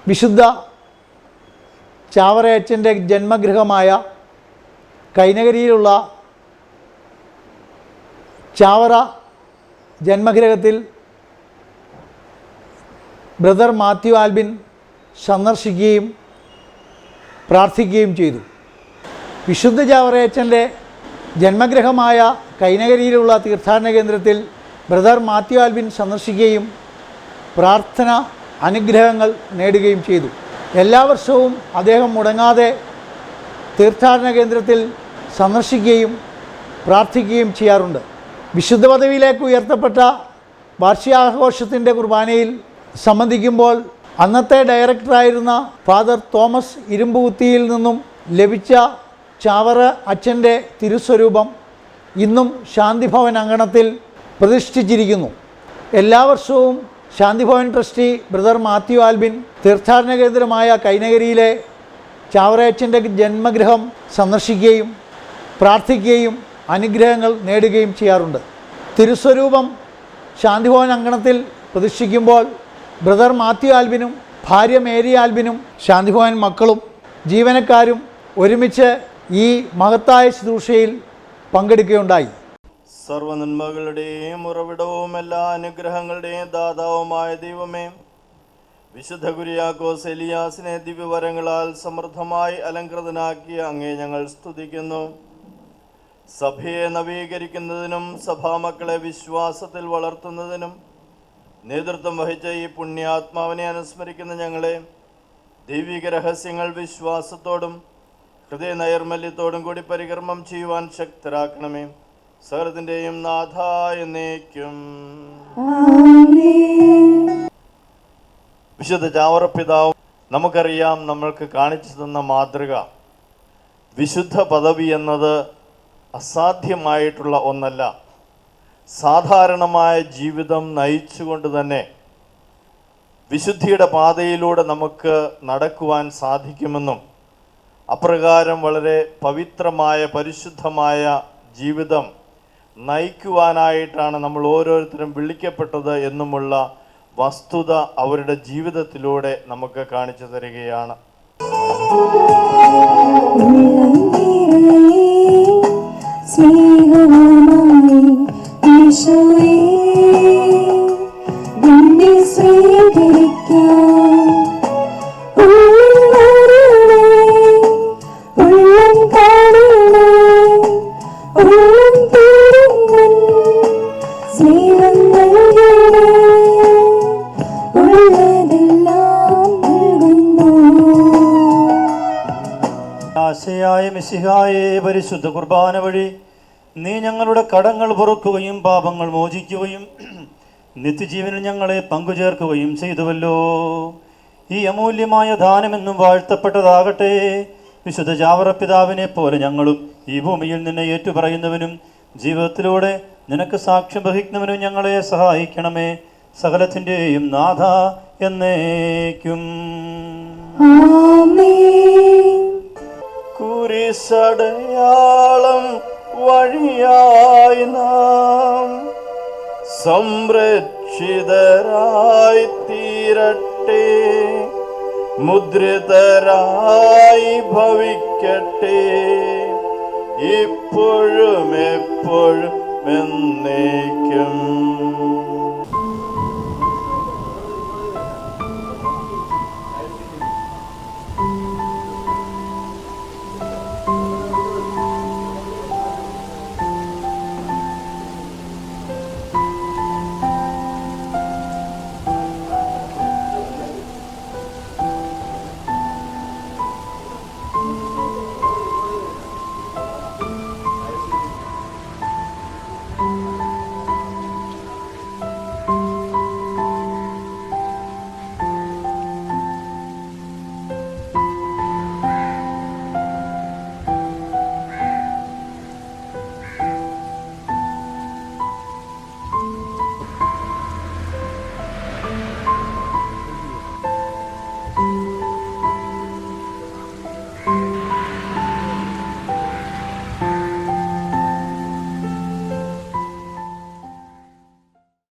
വിശുദ്ധ ചാവറയച്ചൻ്റെ ജന്മഗൃഹമായ കൈനകരിയിലുള്ള ചാവറ ജന്മഗൃഹത്തിൽ ബ്രദർ മാത്യു ആൽബിൻ സന്ദർശിക്കുകയും പ്രാർത്ഥിക്കുകയും ചെയ്തു. വിശുദ്ധ ചാവറയച്ചൻ്റെ ജന്മഗൃഹമായ കൈനകരിയിലുള്ള തീർത്ഥാടന കേന്ദ്രത്തിൽ ബ്രദർ മാത്യു ആൽബിൻ സന്ദർശിക്കുകയും പ്രാർത്ഥന അനുഗ്രഹങ്ങൾ നേടുകയും ചെയ്തു. എല്ലാ വർഷവും അദ്ദേഹം മുടങ്ങാതെ തീർത്ഥാടന കേന്ദ്രത്തിൽ സന്ദർശിക്കുകയും പ്രാർത്ഥിക്കുകയും ചെയ്യാറുണ്ട്. വിശുദ്ധ പദവിയിലേക്ക് ഉയർത്തപ്പെട്ട വാർഷികാഘോഷത്തിൻ്റെ കുർബാനയിൽ സംബന്ധിക്കുമ്പോൾ അന്നത്തെ ഡയറക്ടറായിരുന്ന ഫാദർ തോമസ് ഇരുമ്പുകുത്തിയിൽ നിന്നും ലഭിച്ച ചാവറ അച്ഛൻ്റെ തിരുസ്വരൂപം ഇന്നും ശാന്തിഭവൻ അങ്കണത്തിൽ പ്രതിഷ്ഠിച്ചിരിക്കുന്നു. എല്ലാ വർഷവും ശാന്തിഭവൻ ട്രസ്റ്റി ബ്രദർ മാത്യു ആൽബിൻ തീർത്ഥാടന കേന്ദ്രമായ കൈനകരിയിലെ ചാവറയച്ചൻ്റെ ജന്മഗൃഹം സന്ദർശിക്കുകയും പ്രാർത്ഥിക്കുകയും അനുഗ്രഹങ്ങൾ നേടുകയും ചെയ്യാറുണ്ട്. തിരുസ്വരൂപം ശാന്തിഭവൻ അങ്കണത്തിൽ പ്രതിഷ്ഠിക്കുമ്പോൾ ബ്രദർ മാത്യു ആൽബിനും ഭാര്യ മേരി ആൽബിനും ശാന്തിഭവൻ മക്കളും ജീവനക്കാരും ഒരുമിച്ച് ഈ മഹത്തായ ശുശ്രൂഷയിൽ പങ്കെടുക്കുകയുണ്ടായി. സർവ്വനന്മകളുടെയും ഉറവിടവും എല്ലാ അനുഗ്രഹങ്ങളുടെയും ദാതാവുമായ ദൈവമേ, വിശുദ്ധ കുര്യാക്കോസ് എലിയാസിനെ ദിവ്യവരങ്ങളാൽ സമൃദ്ധമായി അലങ്കൃതനാക്കിയ അങ്ങേ ഞങ്ങൾ സ്തുതിക്കുന്നു. സഭയെ നവീകരിക്കുന്നതിനും സഭാമക്കളെ വിശ്വാസത്തിൽ വളർത്തുന്നതിനും നേതൃത്വം വഹിച്ച ഈ പുണ്യാത്മാവിനെ അനുസ്മരിക്കുന്ന ഞങ്ങളെ ദൈവിക രഹസ്യങ്ങൾ വിശ്വാസത്തോടും ഹൃദയ നൈർമല്യത്തോടും കൂടി പരികർമ്മം ചെയ്യുവാൻ ശക്തരാക്കണമേ. സകലത്തിൻ്റെയും നാഥ എന്നേക്കും. വിശുദ്ധ ചാവറ പിതാവ് നമുക്കറിയാം, നമ്മൾക്ക് കാണിച്ചു തന്ന മാതൃക. വിശുദ്ധ പദവി എന്നത് അസാധ്യമായിട്ടുള്ള ഒന്നല്ല. സാധാരണമായ ജീവിതം നയിച്ചുകൊണ്ട് തന്നെ വിശുദ്ധിയുടെ പാതയിലൂടെ നമുക്ക് നടക്കുവാൻ സാധിക്കുമെന്നും അപ്രകാരം വളരെ പവിത്രമായ പരിശുദ്ധമായ ജീവിതം നയിക്കുവാനായിട്ടാണ് നമ്മൾ ഓരോരുത്തരും വിളിക്കപ്പെട്ടത് എന്നുമുള്ള വസ്തുത അവരുടെ ജീവിതത്തിലൂടെ നമുക്ക് കാണിച്ചു തരികയാണ്. ആശയായ മിശിഹായെ, പരിശുദ്ധ കുർബാന വഴി നീ ഞങ്ങളുടെ കടങ്ങൾ പൊറുക്കുകയും പാപങ്ങൾ മോചിക്കുകയും നിത്യജീവനിൽ ഞങ്ങളെ പങ്കുചേർക്കുകയും ചെയ്തുവല്ലോ. ഈ അമൂല്യമായ ദാനമെന്നും വാഴ്ത്തപ്പെട്ടതാകട്ടെ. വിശുദ്ധ ചാവറ പിതാവിനെ പോലെ ഞങ്ങളും ഈ ഭൂമിയിൽ നിന്നെ ഏറ്റുപറയുന്നവനും ജീവിതത്തിലൂടെ നിനക്ക് സാക്ഷ്യം വഹിക്കുന്നവനും ഞങ്ങളെ സഹായിക്കണമേ. സകലത്തിൻ്റെയും നാഥ എന്നേക്കും. കുരിശടയാളം വഴിയായി നാം സംരക്ഷിതരായി തീരട്ടെ, മുദ്രിതരായി ഭവിക്കട്ടെ, ഇപ്പോഴും എപ്പോഴും എന്നേക്കും.